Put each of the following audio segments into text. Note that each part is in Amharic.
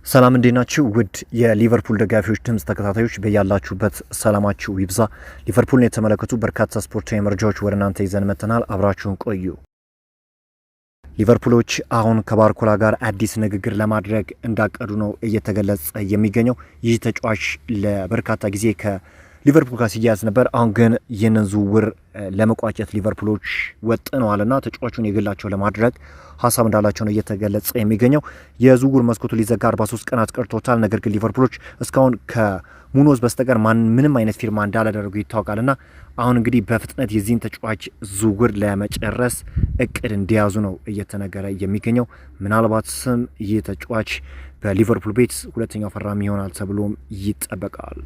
ሰላም እንዴናችሁ ውድ የሊቨርፑል ደጋፊዎች ድምጽ ተከታታዮች በያላችሁበት ሰላማችሁ ይብዛ። ሊቨርፑልን የተመለከቱ በርካታ ስፖርታዊ መረጃዎች ወደ እናንተ ይዘን መጥተናል። አብራችሁን ቆዩ። ሊቨርፑሎች አሁን ከባርኮላ ጋር አዲስ ንግግር ለማድረግ እንዳቀዱ ነው እየተገለጸ የሚገኘው። ይህ ተጫዋች ለበርካታ ጊዜ ከሊቨርፑል ጋር ሲያያዝ ነበር። አሁን ግን ይህንን ዝውውር ለመቋጨት ሊቨርፑሎች ወጥነዋልና ተጫዋቹን የግላቸው ለማድረግ ሀሳብ እንዳላቸው ነው እየተገለጸ የሚገኘው። የዝውውር መስኮቱ ሊዘጋ 43 ቀናት ቀርቶታል። ነገር ግን ሊቨርፑሎች እስካሁን ከሙኖዝ በስተቀር ምንም አይነት ፊርማ እንዳላደረጉ ይታወቃልና አሁን እንግዲህ በፍጥነት የዚህን ተጫዋች ዝውውር ለመጨረስ እቅድ እንዲያዙ ነው እየተነገረ የሚገኘው። ምናልባት ስም ይህ ተጫዋች በሊቨርፑል ቤት ሁለተኛው ፈራሚ ይሆናል ተብሎም ይጠበቃል።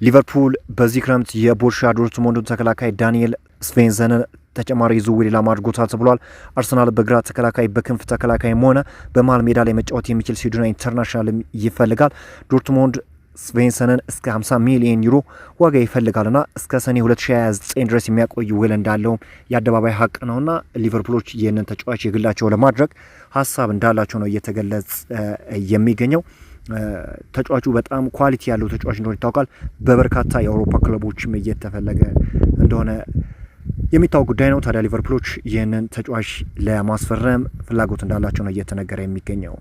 ሊቨርፑል በዚህ ክረምት የቦሩሲያ ዶርትሙንዱን ተከላካይ ዳንኤል ስቬንሰንን ተጨማሪ ዝውውር ኢላማ አድርጎታል ተብሏል። አርሰናል በግራ ተከላካይ በክንፍ ተከላካይም ሆነ በመሃል ሜዳ ላይ መጫወት የሚችል ስዊድናዊ ኢንተርናሽናልም ይፈልጋል። ዶርትሙንድ ስቬንሰንን እስከ 50 ሚሊዮን ዩሮ ዋጋ ይፈልጋልና እስከ ሰኔ 2029 ድረስ የሚያቆይ ውል እንዳለውም የአደባባይ ሀቅ ነውና ሊቨርፑሎች ይህንን ተጫዋች የግላቸው ለማድረግ ሀሳብ እንዳላቸው ነው እየተገለጸ የሚገኘው። ተጫዋቹ በጣም ኳሊቲ ያለው ተጫዋች እንደሆነ ይታወቃል። በበርካታ የአውሮፓ ክለቦችም እየተፈለገ እንደሆነ የሚታወቅ ጉዳይ ነው። ታዲያ ሊቨርፑሎች ይህንን ተጫዋች ለማስፈረም ፍላጎት እንዳላቸው ነው እየተነገረ የሚገኘው።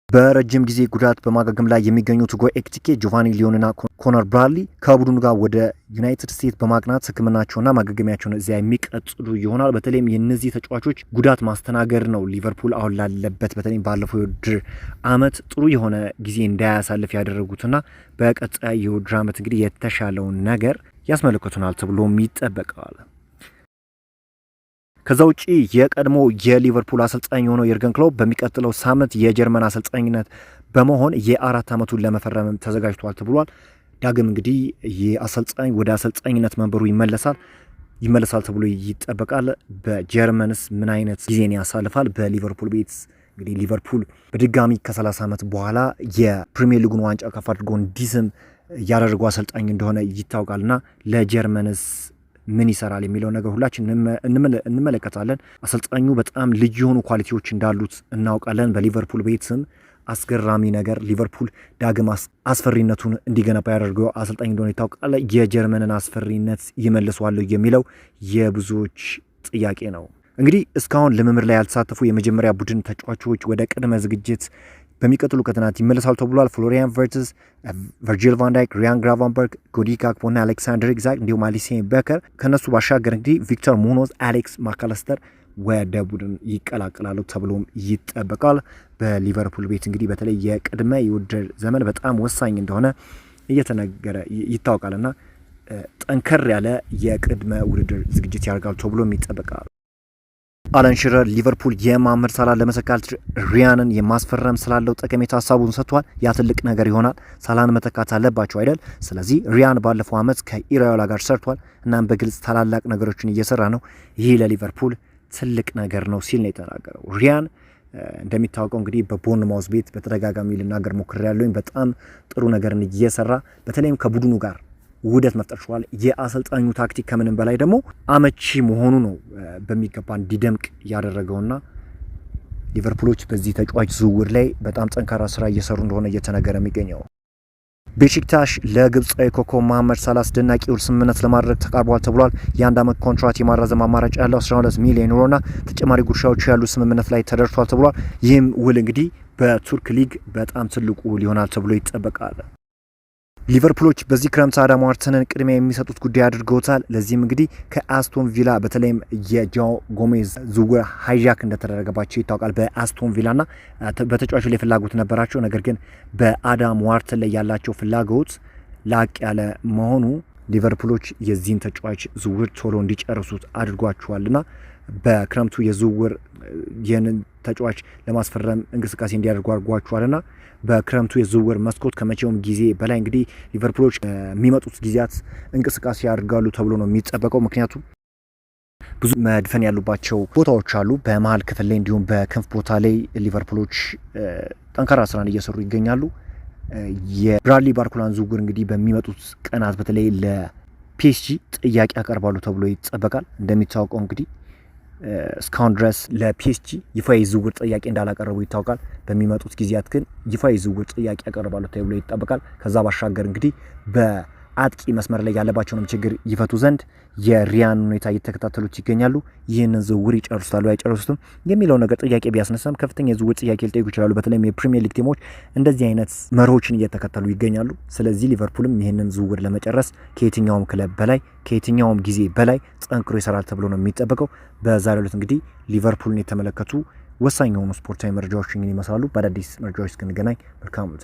በረጅም ጊዜ ጉዳት በማገገም ላይ የሚገኙት ሁጎ ኤኪቲኬ፣ ጆቫኒ ሊዮንና ኮነር ብራድሊ ከቡድኑ ጋር ወደ ዩናይትድ ስቴትስ በማቅናት ሕክምናቸውና ማገገሚያቸውን እዚያ የሚቀጥሉ ይሆናል። በተለይም የእነዚህ ተጫዋቾች ጉዳት ማስተናገድ ነው ሊቨርፑል አሁን ላለበት በተለይም ባለፈው የውድድር ዓመት ጥሩ የሆነ ጊዜ እንዳያሳልፍ ያደረጉትና በቀጣይ የውድድር ዓመት እንግዲህ የተሻለውን ነገር ያስመለክቱናል ተብሎም ይጠበቃል። ከዛ ውጪ የቀድሞ የሊቨርፑል አሰልጣኝ የሆነው የርገን ክሎፕ በሚቀጥለው ሳምንት የጀርመን አሰልጣኝነት በመሆን የ4 ዓመቱን ለመፈረም ተዘጋጅቷል ተብሏል። ዳግም እንግዲህ የአሰልጣኝ ወደ አሰልጣኝነት መንበሩ ይመለሳል ተብሎ ይጠበቃል። በጀርመንስ ምን አይነት ጊዜን ያሳልፋል? በሊቨርፑል ቤት እንግዲህ ሊቨርፑል በድጋሚ ከ30 ዓመት በኋላ የፕሪሚየር ሊጉን ዋንጫ ከፍ አድርጎ እንዲስም ያደረገው አሰልጣኝ እንደሆነ ይታወቃልና ለጀርመንስ ምን ይሰራል የሚለው ነገር ሁላችን እንመለከታለን። አሰልጣኙ በጣም ልዩ የሆኑ ኳሊቲዎች እንዳሉት እናውቃለን። በሊቨርፑል ቤትም አስገራሚ ነገር ሊቨርፑል ዳግም አስፈሪነቱን እንዲገነባ ያደርገው አሰልጣኝ እንደሆነ ይታወቃል። የጀርመንን አስፈሪነት ይመልሰዋል የሚለው የብዙዎች ጥያቄ ነው። እንግዲህ እስካሁን ልምምድ ላይ ያልተሳተፉ የመጀመሪያ ቡድን ተጫዋቾች ወደ ቅድመ ዝግጅት በሚቀጥሉ ቀናት ይመለሳሉ ተብሏል። ፍሎሪያን ቨርትዝ፣ ቨርጂል ቫን ዳይክ፣ ሪያን ግራቨንበርግ፣ ኮዲ ጋክፖና አሌክሳንደር ኢዛክ እንዲሁም አሊሰን ቤከር ከነሱ ባሻገር እንግዲህ ቪክተር ሙኖዝ፣ አሌክስ ማካለስተር ወደ ቡድን ይቀላቀላሉ ተብሎም ይጠበቃል። በሊቨርፑል ቤት እንግዲህ በተለይ የቅድመ የውድድር ዘመን በጣም ወሳኝ እንደሆነ እየተነገረ ይታወቃልና ጠንከር ያለ የቅድመ ውድድር ዝግጅት ያደርጋሉ ተብሎም ይጠበቃል። አለን ሽረር ሊቨርፑል የመሐመድ ሳላህን ለመተካት ሪያንን የማስፈረም ስላለው ጠቀሜታ ሀሳቡን ሰጥቷል። ያ ትልቅ ነገር ይሆናል። ሳላህን መተካት አለባቸው አይደል? ስለዚህ ሪያን ባለፈው ዓመት ከኢራዮላ ጋር ሰርቷል። እናም በግልጽ ታላላቅ ነገሮችን እየሰራ ነው። ይህ ለሊቨርፑል ትልቅ ነገር ነው ሲል ነው የተናገረው። ሪያን እንደሚታወቀው እንግዲህ በቦርንማውዝ ቤት በተደጋጋሚ ልናገር ሞክሬያለሁ። በጣም ጥሩ ነገርን እየሰራ በተለይም ከቡድኑ ጋር ውህደት መፍጠር ችሏል። የአሰልጣኙ ታክቲክ ከምንም በላይ ደግሞ አመቺ መሆኑ ነው በሚገባ እንዲደምቅ ያደረገውና ሊቨርፑሎች በዚህ ተጫዋች ዝውውር ላይ በጣም ጠንካራ ስራ እየሰሩ እንደሆነ እየተነገረ የሚገኘው። ቤሺክታሽ ለግብፃዊ ኮከብ መሐመድ ሳላህ አስደናቂ ውል ስምምነት ለማድረግ ተቃርቧል ተብሏል። የ1 ዓመት ኮንትራት የማራዘም አማራጭ ያለው 12 ሚሊዮን ዩሮና ተጨማሪ ጉርሻዎች ያሉ ስምምነት ላይ ተደርሷል ተብሏል። ይህም ውል እንግዲህ በቱርክ ሊግ በጣም ትልቁ ውል ይሆናል ተብሎ ይጠበቃል። ሊቨርፑሎች በዚህ ክረምት አዳም ዋርተንን ቅድሚያ የሚሰጡት ጉዳይ አድርገውታል። ለዚህም እንግዲህ ከአስቶን ቪላ በተለይም የጃኦ ጎሜዝ ዝውውር ሃይጃክ እንደተደረገባቸው ይታወቃል። በአስቶን ቪላና በተጫዋቹ ላይ ፍላጎት ነበራቸው። ነገር ግን በአዳም ዋርተን ላይ ያላቸው ፍላጎት ላቅ ያለ መሆኑ ሊቨርፑሎች የዚህን ተጫዋች ዝውውር ቶሎ እንዲጨርሱት አድርጓቸዋልና በክረምቱ የዝውውር ይህንን ተጫዋች ለማስፈረም እንቅስቃሴ እንዲያደርጉ አድርጓቸዋልና በክረምቱ የዝውውር መስኮት ከመቼውም ጊዜ በላይ እንግዲህ ሊቨርፑሎች የሚመጡት ጊዜያት እንቅስቃሴ ያደርጋሉ ተብሎ ነው የሚጠበቀው። ምክንያቱም ብዙ መድፈን ያሉባቸው ቦታዎች አሉ በመሀል ክፍል ላይ እንዲሁም በክንፍ ቦታ ላይ ሊቨርፑሎች ጠንካራ ስራን እየሰሩ ይገኛሉ። የብራድሊ ባርኮላን ዝውውር እንግዲህ በሚመጡት ቀናት በተለይ ለፒኤስጂ ጥያቄ ያቀርባሉ ተብሎ ይጠበቃል። እንደሚታወቀው እንግዲህ እስካሁን ድረስ ለፒኤስጂ ይፋዊ ዝውውር ጥያቄ እንዳላቀረቡ ይታወቃል። በሚመጡት ጊዜያት ግን ይፋዊ ዝውውር ጥያቄ ያቀርባሉ ተብሎ ይጠበቃል። ከዛ ባሻገር እንግዲህ በአጥቂ መስመር ላይ ያለባቸውንም ችግር ይፈቱ ዘንድ የሪያን ሁኔታ እየተከታተሉት ይገኛሉ። ይህንን ዝውውር ይጨርሱታሉ አይጨርሱትም የሚለው ነገር ጥያቄ ቢያስነሳም ከፍተኛ የዝውውር ጥያቄ ሊጠይቁ ይችላሉ። በተለይም የፕሪሚየር ሊግ ቲሞች እንደዚህ አይነት መርሆችን እየተከተሉ ይገኛሉ። ስለዚህ ሊቨርፑልም ይህንን ዝውውር ለመጨረስ ከየትኛውም ክለብ በላይ ከየትኛውም ጊዜ በላይ ጠንክሮ ይሰራል ተብሎ ነው የሚጠበቀው። በዛሬው ዕለት እንግዲህ ሊቨርፑልን የተመለከቱ ወሳኝ የሆኑ ስፖርታዊ መረጃዎች ይመስላሉ። በአዳዲስ መረጃዎች እስክንገናኝ መልካም